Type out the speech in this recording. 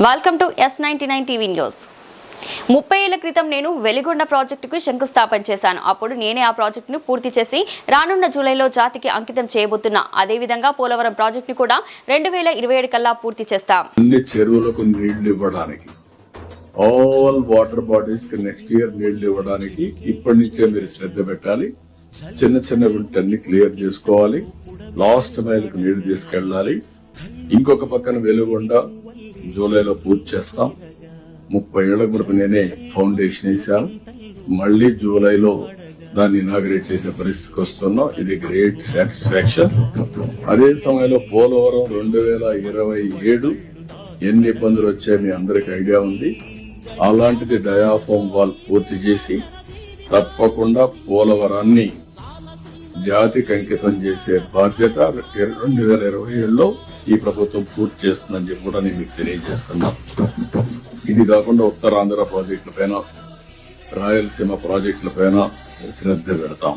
Welcome to S99 TV news. 30 ఏళ్ల క్రితం నేను వెలిగొండ ప్రాజెక్టుకు శంకుస్థాపన చేశాను. అప్పుడు నేనే ఆ ప్రాజెక్టును పూర్తి చేసి రానున్న జూలైలో జాతికి అంకితం చేయబోతున్నా. అదే విధంగా పోలవరం ప్రాజెక్టును కూడా 2027 కల్లా పూర్తి చేస్తాం. అన్ని చెరువులకు నీళ్లు ఇవ్వడానికి ఆల్ వాటర్ బాడీస్ కి నెక్స్ట్ ఇయర్ నీళ్లు ఇవ్వడానికి ఇప్పటి నుంచే మీరు శ్రద్ధ పెట్టాలి. చిన్న చిన్న వింటన్ని క్లియర్ చేసుకోవాలి. లాస్ట్ మైల్ కు నీళ్లు తీసుకెళ్లాలి. ఇంకొక పక్కన వెలుగొండ జూలైలో పూర్తి చేస్తాం. 30 ఏళ్ల వరకు నేనే ఫౌండేషన్ వేశాను. మళ్లీ జూలైలో దాన్ని ఇనాగ్రేట్ చేసే పరిస్థితికి వస్తున్నాం. ఇది గ్రేట్ సాటిస్ఫాక్షన్. అదే సమయంలో పోలవరం 2027 ఎన్ని ఇబ్బందులు వచ్చాయో మీ అందరికి ఐడియా ఉంది. అలాంటిది డయాఫామ్ వాల్ పూర్తి చేసి తప్పకుండా పోలవరాన్ని జాతికి అంకితం చేసే బాధ్యత 2027లో ఈ ప్రభుత్వం పూర్తి చేస్తుందని చెప్పి కూడా నేను మీకు తెలియజేస్తున్నా. ఇది కాకుండా ఉత్తరాంధ్ర ప్రాజెక్టుల పైన, రాయలసీమ ప్రాజెక్టుల పైన శ్రద్ధ పెడతాం.